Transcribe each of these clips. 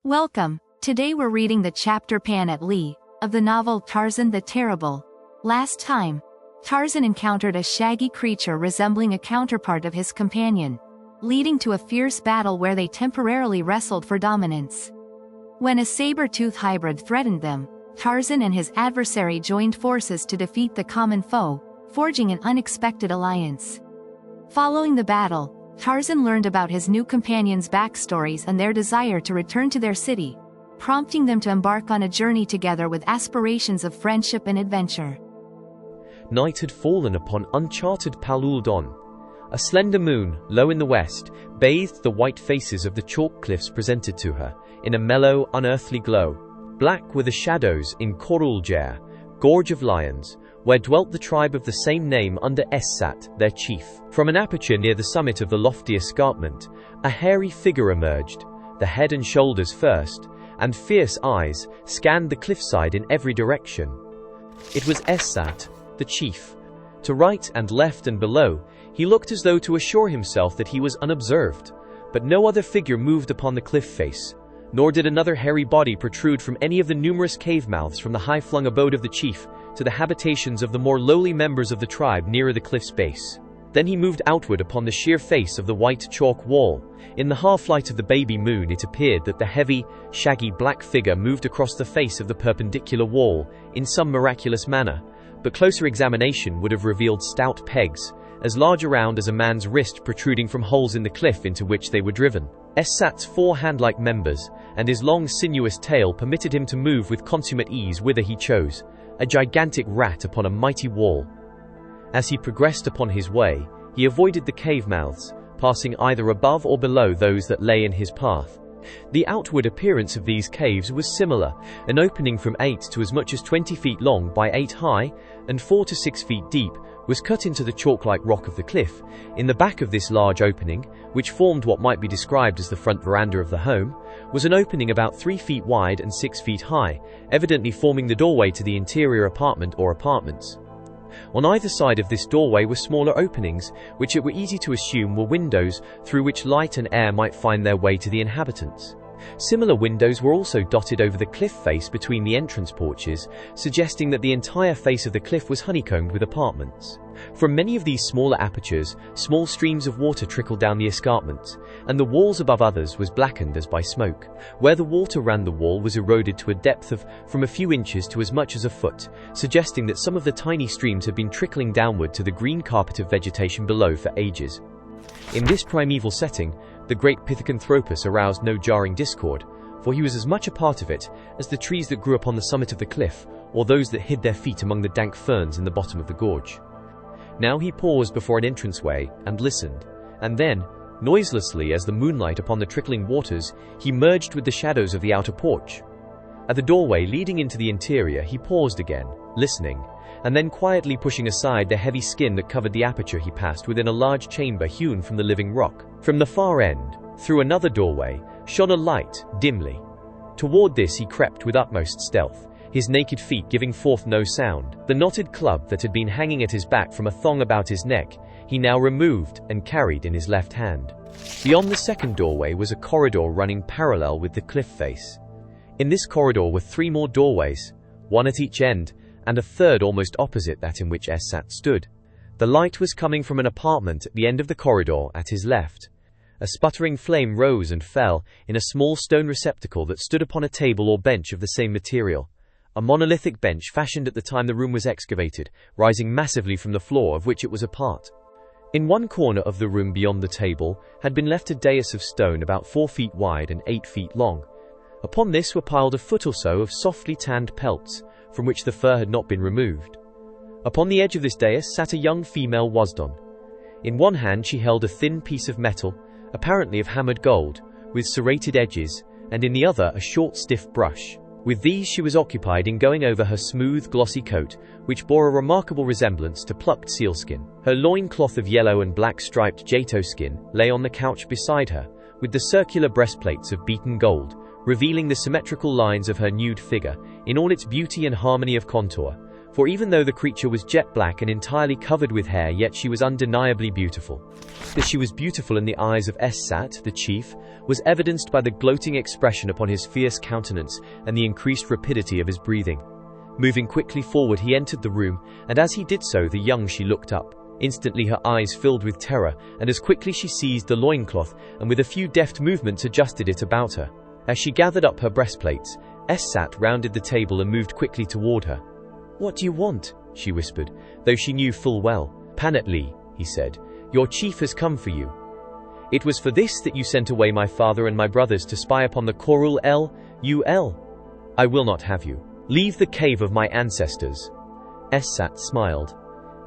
Welcome. Today we're reading the chapter Pan at Lee of the novel Tarzan the Terrible. Last time, Tarzan encountered a shaggy creature resembling a counterpart of his companion, leading to a fierce battle where they temporarily wrestled for dominance. When a saber-tooth hybrid threatened them, Tarzan and his adversary joined forces to defeat the common foe, forging an unexpected alliance. Following the battle, Tarzan learned about his new companions' backstories and their desire to return to their city, prompting them to embark on a journey together with aspirations of friendship and adventure. Night had fallen upon uncharted Palul Don. A slender moon, low in the west, bathed the white faces of the chalk cliffs presented to her, in a mellow, unearthly glow. Black were the shadows in Koruljer, Gorge of Lions, where dwelt the tribe of the same name under Essat, their chief. From an aperture near the summit of the lofty escarpment, a hairy figure emerged, the head and shoulders first, and fierce eyes scanned the cliffside in every direction. It was Essat, the chief. To right and left and below, he looked as though to assure himself that he was unobserved, but no other figure moved upon the cliff face, nor did another hairy body protrude from any of the numerous cave mouths from the high-flung abode of the chief to the habitations of the more lowly members of the tribe nearer the cliff's base. Then he moved outward upon the sheer face of the white chalk wall. In the half-light of the baby moon it appeared that the heavy, shaggy black figure moved across the face of the perpendicular wall in some miraculous manner, but closer examination would have revealed stout pegs, as large around as a man's wrist protruding from holes in the cliff into which they were driven. Essat's four hand-like members, and his long sinuous tail permitted him to move with consummate ease whither he chose, a gigantic rat upon a mighty wall. As he progressed upon his way, he avoided the cave mouths, passing either above or below those that lay in his path. The outward appearance of these caves was similar, an opening from 8 to as much as 20 feet long by 8 high, and 4 to 6 feet deep, was cut into the chalk-like rock of the cliff. In the back of this large opening, which formed what might be described as the front veranda of the home, was an opening about 3 feet wide and 6 feet high, evidently forming the doorway to the interior apartment or apartments. On either side of this doorway were smaller openings, which it were easy to assume were windows through which light and air might find their way to the inhabitants. Similar windows were also dotted over the cliff face between the entrance porches, suggesting that the entire face of the cliff was honeycombed with apartments. From many of these smaller apertures, small streams of water trickled down the escarpment, and the walls above others was blackened as by smoke. Where the water ran the wall was eroded to a depth of from a few inches to as much as a foot, suggesting that some of the tiny streams had been trickling downward to the green carpet of vegetation below for ages. In this primeval setting, the great Pithecanthropus aroused no jarring discord, for he was as much a part of it as the trees that grew upon the summit of the cliff, or those that hid their feet among the dank ferns in the bottom of the gorge. Now he paused before an entranceway and listened, and then, noiselessly as the moonlight upon the trickling waters, he merged with the shadows of the outer porch. At the doorway leading into the interior he paused again, listening, and then quietly pushing aside the heavy skin that covered the aperture he passed within a large chamber hewn from the living rock. From the far end, through another doorway, shone a light, dimly. Toward this he crept with utmost stealth, his naked feet giving forth no sound. The knotted club that had been hanging at his back from a thong about his neck, he now removed and carried in his left hand. Beyond the second doorway was a corridor running parallel with the cliff face. In this corridor were 3 more doorways, one at each end, and a third almost opposite that in which Essat stood. The light was coming from an apartment at the end of the corridor at his left. A sputtering flame rose and fell in a small stone receptacle that stood upon a table or bench of the same material, a monolithic bench fashioned at the time the room was excavated, rising massively from the floor of which it was a part. In one corner of the room beyond the table had been left a dais of stone about 4 feet wide and 8 feet long. Upon this were piled a foot or so of softly tanned pelts, from which the fur had not been removed. Upon the edge of this dais sat a young female Wasdon. In one hand she held a thin piece of metal, apparently of hammered gold, with serrated edges, and in the other a short stiff brush. With these she was occupied in going over her smooth, glossy coat, which bore a remarkable resemblance to plucked sealskin. Her loin-cloth of yellow and black striped Jato skin lay on the couch beside her, with the circular breastplates of beaten gold, revealing the symmetrical lines of her nude figure in all its beauty and harmony of contour, For even though the creature was jet black and entirely covered with hair, yet she was undeniably beautiful. That she was beautiful in the eyes of Essat, the chief, was evidenced by the gloating expression upon his fierce countenance and the increased rapidity of his breathing. Moving quickly forward, he entered the room, and as he did so, the young she looked up. Instantly her eyes filled with terror, and as quickly she seized the loincloth, and with a few deft movements adjusted it about her. As she gathered up her breastplates, Essat rounded the table and moved quickly toward her. "What do you want?" she whispered, though she knew full well. "Panatli," he said, "your chief has come for you. It was for this that you sent away my father and my brothers to spy upon the Korul Ul. I will not have you. Leave the cave of my ancestors." Essat smiled.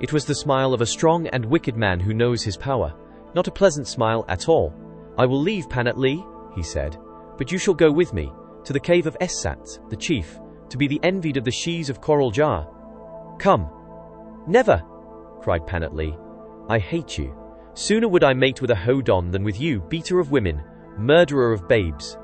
It was the smile of a strong and wicked man who knows his power. Not a pleasant smile at all. "I will leave, Panatli," he said, "but you shall go with me, to the cave of Essat, the chief, to be the envied of the Shis of Korul Jar." "Come." "Never!" cried Panatli. "I hate you. Sooner would I mate with a Hodon than with you, beater of women, murderer of babes."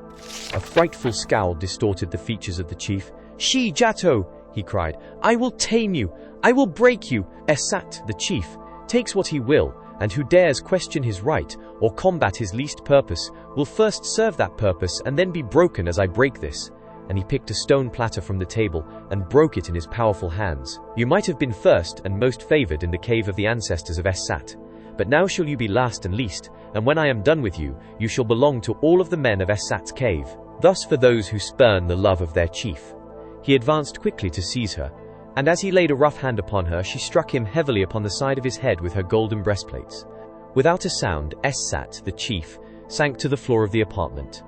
A frightful scowl distorted the features of the chief. "Shi Jato!" he cried. "I will tame you. I will break you." Essat, the chief, takes what he will, and who dares question his right or combat his least purpose will first serve that purpose and then be broken as I break this. And he picked a stone platter from the table and broke it in his powerful hands. "You might have been first and most favored in the cave of the ancestors of Essat, but now shall you be last and least, and when I am done with you, you shall belong to all of the men of Essat's cave. Thus for those who spurn the love of their chief." He advanced quickly to seize her, and as he laid a rough hand upon her, she struck him heavily upon the side of his head with her golden breastplates. Without a sound, Essat, the chief, sank to the floor of the apartment.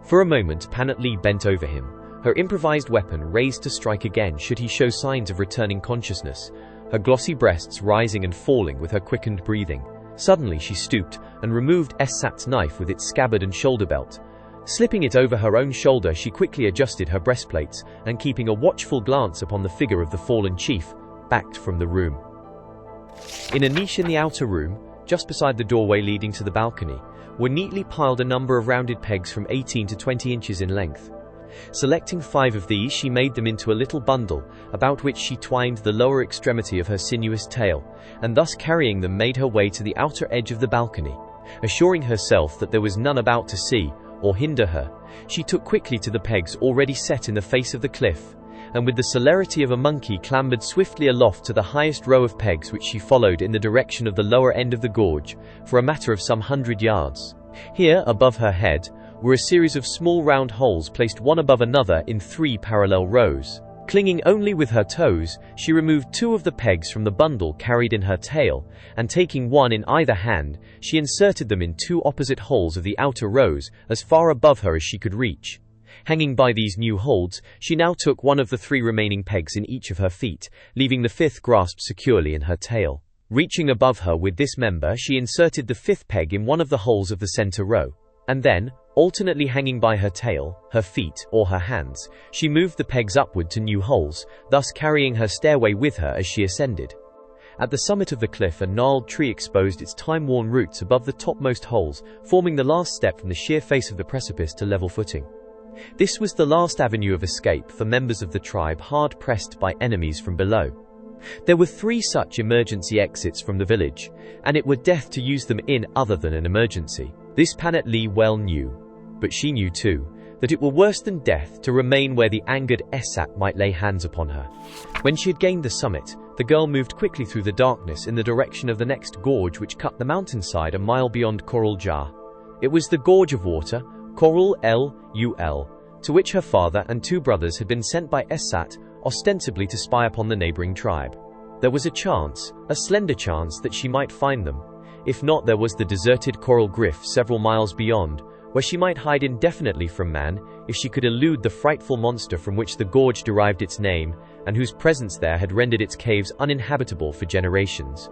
For a moment, Panatli bent over him, her improvised weapon raised to strike again should he show signs of returning consciousness, her glossy breasts rising and falling with her quickened breathing. Suddenly she stooped and removed Essat's knife with its scabbard and shoulder belt. Slipping it over her own shoulder, she quickly adjusted her breastplates, and keeping a watchful glance upon the figure of the fallen chief, backed from the room. In a niche in the outer room, just beside the doorway leading to the balcony, were neatly piled a number of rounded pegs from 18 to 20 inches in length. Selecting 5 of these, she made them into a little bundle, about which she twined the lower extremity of her sinuous tail, and thus carrying them made her way to the outer edge of the balcony. Assuring herself that there was none about to see or hinder her, she took quickly to the pegs already set in the face of the cliff, and with the celerity of a monkey clambered swiftly aloft to the highest row of pegs, which she followed in the direction of the lower end of the gorge, for a matter of some 100 yards. Here, above her head, were a series of small round holes placed one above another in 3 parallel rows. Clinging only with her toes, she removed 2 of the pegs from the bundle carried in her tail, and taking one in either hand, she inserted them in 2 opposite holes of the outer rows, as far above her as she could reach. Hanging by these new holds, she now took one of the 3 remaining pegs in each of her feet, leaving the 5th grasped securely in her tail. Reaching above her with this member, she inserted the 5th peg in one of the holes of the center row, and then, alternately hanging by her tail, her feet, or her hands, she moved the pegs upward to new holes, thus carrying her stairway with her as she ascended. At the summit of the cliff, a gnarled tree exposed its time-worn roots above the topmost holes, forming the last step from the sheer face of the precipice to level footing. This was the last avenue of escape for members of the tribe hard-pressed by enemies from below. There were 3 such emergency exits from the village, and it were death to use them in other than an emergency. This Panatli well knew, but she knew too, that it were worse than death to remain where the angered Essat might lay hands upon her. When she had gained the summit, the girl moved quickly through the darkness in the direction of the next gorge, which cut the mountainside a mile beyond Korul Jar. It was the Gorge of Water, Korul Ul, to which her father and 2 brothers had been sent by Essat, ostensibly to spy upon the neighboring tribe. There was a chance, a slender chance, that she might find them. If not, there was the deserted coral griff several miles beyond, where she might hide indefinitely from man if she could elude the frightful monster from which the gorge derived its name, and whose presence there had rendered its caves uninhabitable for generations.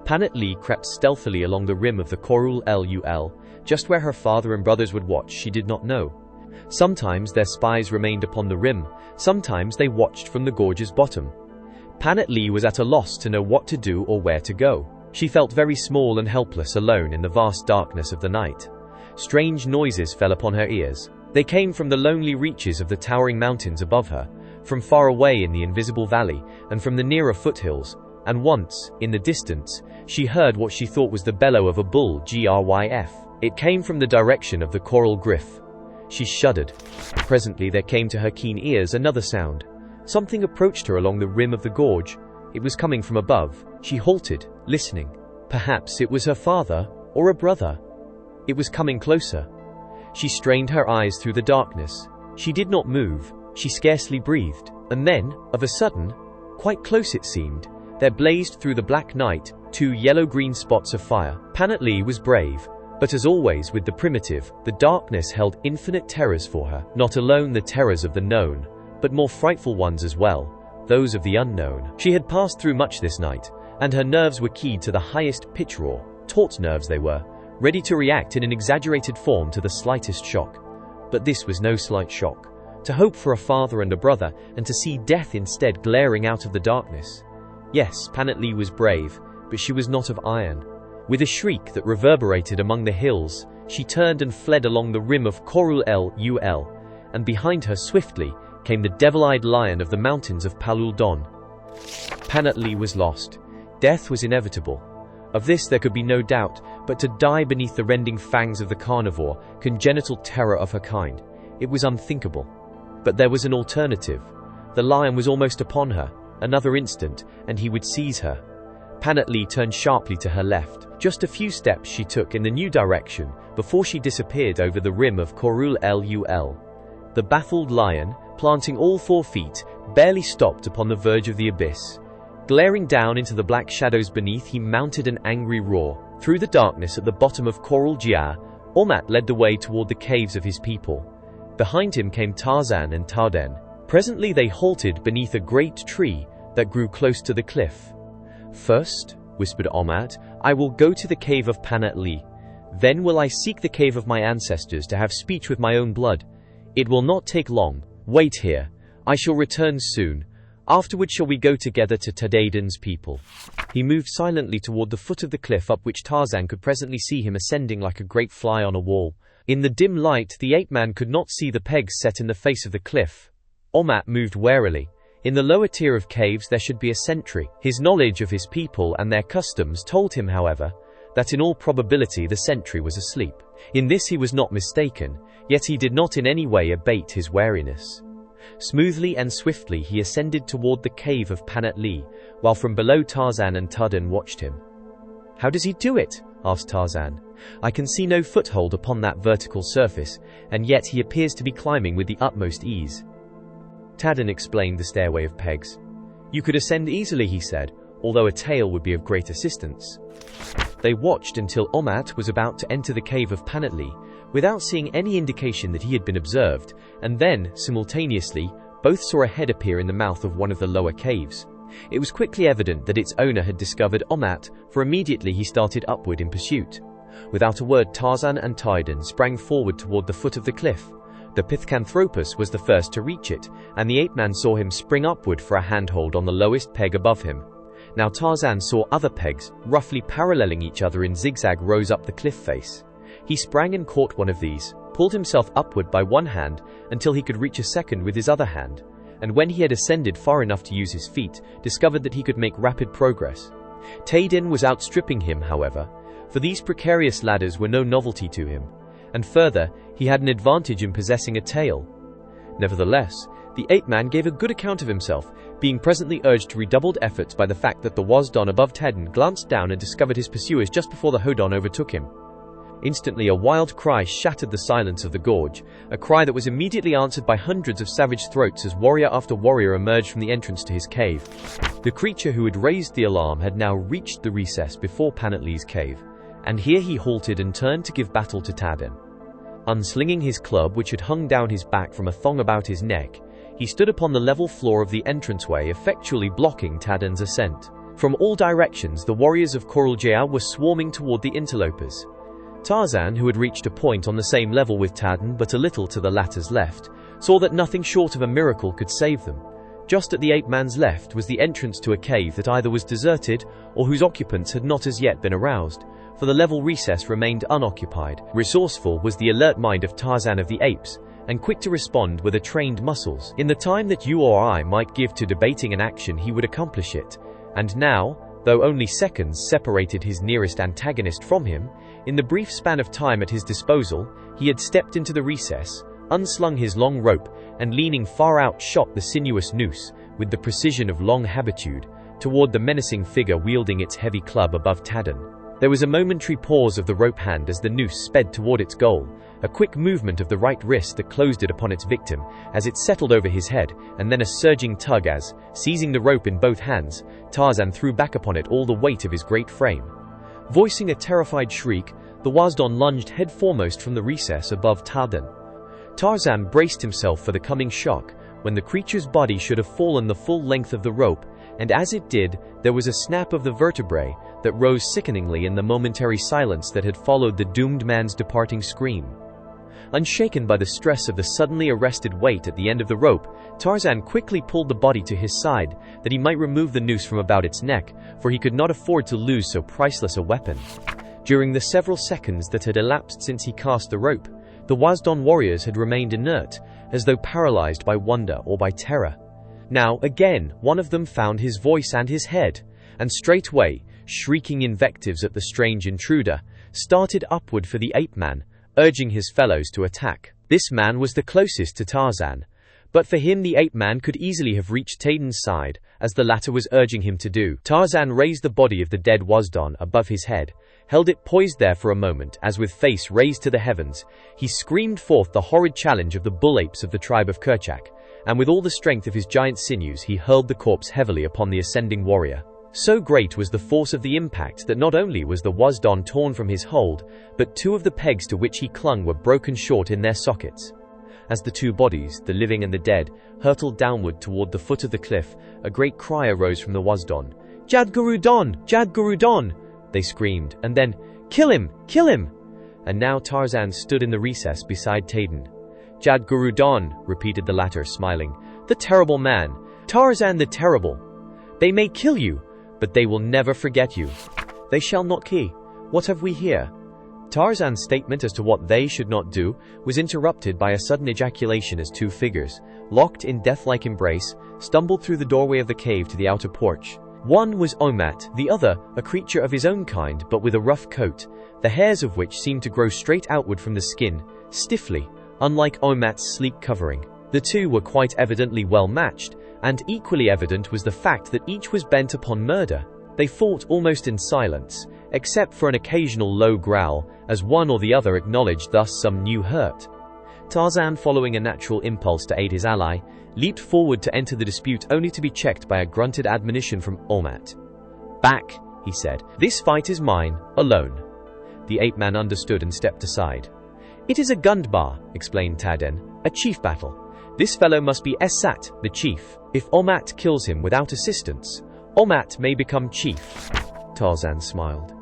Panatli crept stealthily along the rim of the Korul Ul, just where her father and brothers would watch she did not know. Sometimes their spies remained upon the rim, sometimes they watched from the gorge's bottom. Panatli was at a loss to know what to do or where to go. She felt very small and helpless alone in the vast darkness of the night. Strange noises fell upon her ears. They came from the lonely reaches of the towering mountains above her, from far away in the invisible valley, and from the nearer foothills, and once, in the distance, she heard what she thought was the bellow of a bull. Gryf. It came from the direction of the coral griff. She shuddered. Presently there came to her keen ears another sound. Something approached her along the rim of the gorge. It was coming from above. She halted, listening. Perhaps it was her father, or a brother. It was coming closer. She strained her eyes through the darkness. She did not move. She scarcely breathed. And then, of a sudden, quite close it seemed, there blazed through the black night 2 yellow-green spots of fire. Panatlee was brave. But as always with the primitive, the darkness held infinite terrors for her. Not alone the terrors of the known, but more frightful ones as well, those of the unknown. She had passed through much this night, and her nerves were keyed to the highest pitch raw. Taut nerves they were, ready to react in an exaggerated form to the slightest shock. But this was no slight shock. To hope for a father and a brother, and to see death instead glaring out of the darkness. Yes, Panatlee was brave, but she was not of iron. With a shriek that reverberated among the hills, she turned and fled along the rim of Corul Lul, and behind her swiftly came the devil-eyed lion of the mountains of Palul Don. Panatlee was lost. Death was inevitable. Of this there could be no doubt, but to die beneath the rending fangs of the carnivore, congenital terror of her kind, it was unthinkable. But there was an alternative. The lion was almost upon her. Another instant, and he would seize her. Panatlee turned sharply to her left. Just a few steps she took in the new direction before she disappeared over the rim of Corul Lul. The baffled lion, planting all 4 feet, barely stopped upon the verge of the abyss. Glaring down into the black shadows beneath, he mounted an angry roar. Through the darkness at the bottom of Corul Jia, Ormat led the way toward the caves of his people. Behind him came Tarzan and Tarden. Presently they halted beneath a great tree that grew close to the cliff. "First," whispered Ormat, "I will go to the cave of Panatlee. Then will I seek the cave of my ancestors to have speech with my own blood. It will not take long. Wait here. I shall return soon. Afterward shall we go together to Tadaden's people." He moved silently toward the foot of the cliff up which Tarzan could presently see him ascending like a great fly on a wall. In the dim light the ape-man could not see the pegs set in the face of the cliff. Ormat moved warily. In the lower tier of caves there should be a sentry. His knowledge of his people and their customs told him, however, that in all probability the sentry was asleep. In this he was not mistaken, yet he did not in any way abate his wariness. Smoothly and swiftly he ascended toward the cave of Panatlee, while from below Tarzan and Tarden watched him. "How does he do it?" asked Tarzan. "I can see no foothold upon that vertical surface, and yet he appears to be climbing with the utmost ease." Tarden explained the stairway of pegs. "You could ascend easily," he said, "although a tail would be of great assistance." They watched until Ormat was about to enter the cave of Panatlee, without seeing any indication that he had been observed, and then, simultaneously, both saw a head appear in the mouth of one of the lower caves. It was quickly evident that its owner had discovered Ormat, for immediately he started upward in pursuit. Without a word, Tarzan and Tarden sprang forward toward the foot of the cliff. The Pithecanthropus was the first to reach it, and the ape-man saw him spring upward for a handhold on the lowest peg above him. Now Tarzan saw other pegs, roughly paralleling each other in zigzag rows up the cliff face. He sprang and caught one of these, pulled himself upward by one hand until he could reach a second with his other hand, and when he had ascended far enough to use his feet, discovered that he could make rapid progress. Taden was outstripping him, however, for these precarious ladders were no novelty to him, and further, he had an advantage in possessing a tail. Nevertheless, the ape-man gave a good account of himself, being presently urged to redoubled efforts by the fact that the Wasdon above Taden glanced down and discovered his pursuers just before the Hodon overtook him. Instantly a wild cry shattered the silence of the gorge, a cry that was immediately answered by hundreds of savage throats as warrior after warrior emerged from the entrance to his cave. The creature who had raised the alarm had now reached the recess before Panatlee's cave, and here he halted and turned to give battle to Taden. Unslinging his club, which had hung down his back from a thong about his neck, he stood upon the level floor of the entranceway, effectually blocking Taden's ascent. From all directions the warriors of Corul were swarming toward the interlopers. Tarzan, who had reached a point on the same level with Taden but a little to the latter's left, saw that nothing short of a miracle could save them. Just at the ape-man's left was the entrance to a cave that either was deserted or whose occupants had not as yet been aroused, for the level recess remained unoccupied. Resourceful was the alert mind of Tarzan of the Apes, and quick to respond with trained muscles. In the time that you or I might give to debating an action, he would accomplish it. And now, though only seconds separated his nearest antagonist from him, in the brief span of time at his disposal, he had stepped into the recess, unslung his long rope, and leaning far out shot the sinuous noose, with the precision of long habitude, toward the menacing figure wielding its heavy club above Tarzan. There was a momentary pause of the rope hand as the noose sped toward its goal, a quick movement of the right wrist that closed it upon its victim as it settled over his head, and then a surging tug as, seizing the rope in both hands, Tarzan threw back upon it all the weight of his great frame. Voicing a terrified shriek, the Wasdon lunged headforemost from the recess above Tarzan. Tarzan braced himself for the coming shock, when the creature's body should have fallen the full length of the rope, and as it did, there was a snap of the vertebrae that rose sickeningly in the momentary silence that had followed the doomed man's departing scream. Unshaken by the stress of the suddenly arrested weight at the end of the rope, Tarzan quickly pulled the body to his side, that he might remove the noose from about its neck, for he could not afford to lose so priceless a weapon. During the several seconds that had elapsed since he cast the rope, the Wasdon warriors had remained inert, as though paralyzed by wonder or by terror. Now, again, one of them found his voice and his head, and straightway, shrieking invectives at the strange intruder, started upward for the ape-man, urging his fellows to attack. This man was the closest to Tarzan, but for him the ape-man could easily have reached Taden's side, as the latter was urging him to do. Tarzan raised the body of the dead Wasdon above his head, held it poised there for a moment as with face raised to the heavens, he screamed forth the horrid challenge of the bull-apes of the tribe of Kerchak, and with all the strength of his giant sinews he hurled the corpse heavily upon the ascending warrior. So great was the force of the impact that not only was the Wasdon torn from his hold, but two of the pegs to which he clung were broken short in their sockets. As the two bodies, the living and the dead, hurtled downward toward the foot of the cliff, a great cry arose from the Wasdon. "Jadgurudon! Jadgurudon!" they screamed, and then, "Kill him! Kill him!" And now Tarzan stood in the recess beside Taden. "Jadgurudon," repeated the latter, smiling. "The terrible man! Tarzan the terrible! They may kill you, but they will never forget you. They shall not kill. What have we here?" Tarzan's statement as to what they should not do was interrupted by a sudden ejaculation as two figures, locked in death-like embrace, stumbled through the doorway of the cave to the outer porch. One was Omat, the other, a creature of his own kind but with a rough coat, the hairs of which seemed to grow straight outward from the skin, stiffly, unlike Omat's sleek covering. The two were quite evidently well matched, and equally evident was the fact that each was bent upon murder. They fought almost in silence, except for an occasional low growl, as one or the other acknowledged thus some new hurt. Tarzan, following a natural impulse to aid his ally, leaped forward to enter the dispute only to be checked by a grunted admonition from Omat. "Back," he said. "This fight is mine, alone." The ape-man understood and stepped aside. "It is a gundbar," explained Taden, "a chief battle. This fellow must be Esat, the chief. If Omat kills him without assistance, Omat may become chief." Tarzan smiled.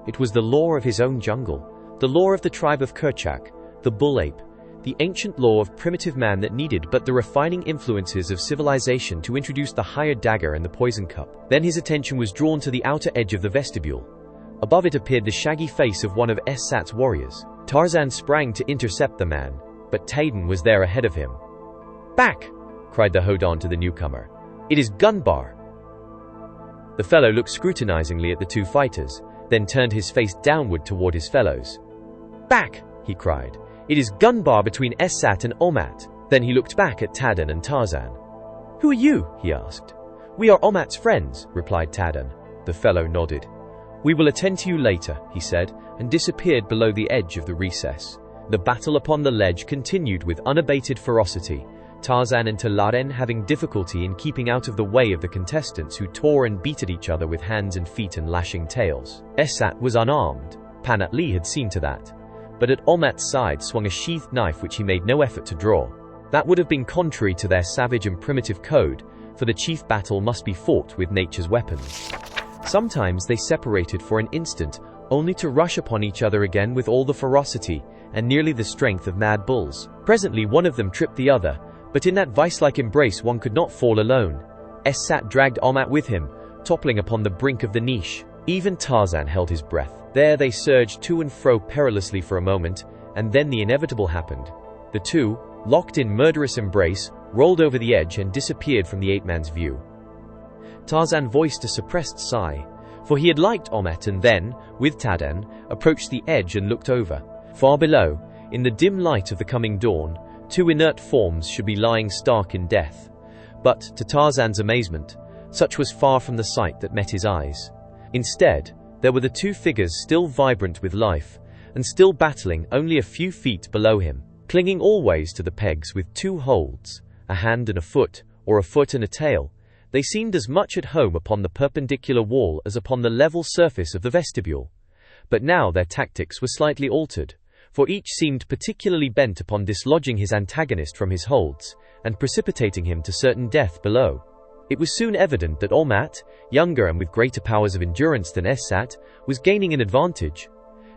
It was the law of his own jungle, the law of the tribe of Kerchak, the bull ape, the ancient law of primitive man that needed but the refining influences of civilization to introduce the hired dagger and the poison cup. Then his attention was drawn to the outer edge of the vestibule. Above it appeared the shaggy face of one of Esat's warriors. Tarzan sprang to intercept the man, but Taden was there ahead of him. "Back!" cried the Hodon to the newcomer. "It is Gunbar." The fellow looked scrutinizingly at the two fighters, then turned his face downward toward his fellows. "Back!" he cried. "It is Gunbar between Esat and Omat." Then he looked back at Taden and Tarzan. "Who are you?" he asked. "We are Omat's friends," replied Taden. The fellow nodded. "We will attend to you later," he said, and disappeared below the edge of the recess. The battle upon the ledge continued with unabated ferocity, Tarzan and Talaren having difficulty in keeping out of the way of the contestants who tore and beat at each other with hands and feet and lashing tails. Esat was unarmed. Panat-Lee had seen to that. But at Omat's side swung a sheathed knife which he made no effort to draw. That would have been contrary to their savage and primitive code, for the chief battle must be fought with nature's weapons. Sometimes they separated for an instant, only to rush upon each other again with all the ferocity and nearly the strength of mad bulls. Presently one of them tripped the other, but in that vice-like embrace one could not fall alone. Esat dragged Omat with him, toppling upon the brink of the niche. Even Tarzan held his breath. There they surged to and fro perilously for a moment, and then the inevitable happened. The two, locked in murderous embrace, rolled over the edge and disappeared from the ape-man's view. Tarzan voiced a suppressed sigh, for he had liked Omet and then, with Tadan, approached the edge and looked over. Far below, in the dim light of the coming dawn, two inert forms should be lying stark in death. But, to Tarzan's amazement, such was far from the sight that met his eyes. Instead, there were the two figures still vibrant with life, and still battling only a few feet below him, clinging always to the pegs with two holds, a hand and a foot, or a foot and a tail. They seemed as much at home upon the perpendicular wall as upon the level surface of the vestibule. But now their tactics were slightly altered, for each seemed particularly bent upon dislodging his antagonist from his holds, and precipitating him to certain death below. It was soon evident that Omat, younger and with greater powers of endurance than Essat, was gaining an advantage.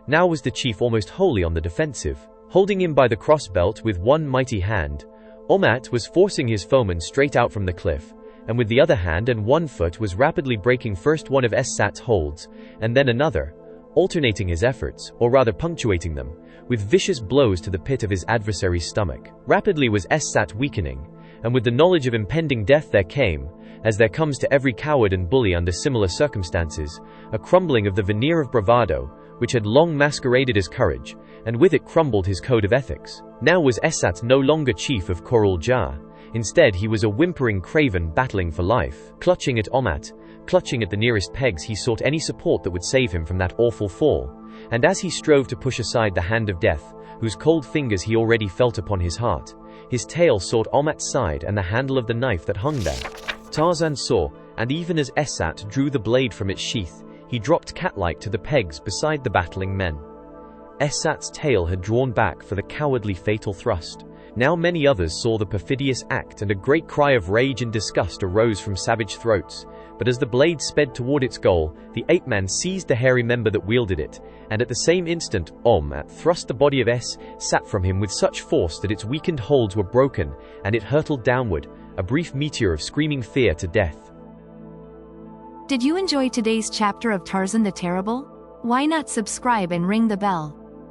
Now was the chief almost wholly on the defensive. Holding him by the crossbelt with one mighty hand, Omat was forcing his foeman straight out from the cliff, and with the other hand and one foot was rapidly breaking first one of Essat's holds, and then another, alternating his efforts, or rather punctuating them, with vicious blows to the pit of his adversary's stomach. Rapidly was Essat weakening, and with the knowledge of impending death there came, as there comes to every coward and bully under similar circumstances, a crumbling of the veneer of bravado, which had long masqueraded as courage, and with it crumbled his code of ethics. Now was Essat no longer chief of Korul Jah. Instead he was a whimpering craven battling for life. Clutching at Omat, clutching at the nearest pegs, he sought any support that would save him from that awful fall, and as he strove to push aside the hand of death, whose cold fingers he already felt upon his heart, his tail sought Omat's side and the handle of the knife that hung there. Tarzan saw, and even as Essat drew the blade from its sheath, he dropped cat-like to the pegs beside the battling men. Essat's tail had drawn back for the cowardly fatal thrust. Now many others saw the perfidious act, and a great cry of rage and disgust arose from savage throats. But as the blade sped toward its goal, the ape-man seized the hairy member that wielded it, and at the same instant, Omat thrust the body of Essat from him with such force that its weakened holds were broken, and it hurtled downward, a brief meteor of screaming fear to death. Did you enjoy today's chapter of Tarzan the Terrible? Why not subscribe and ring the bell?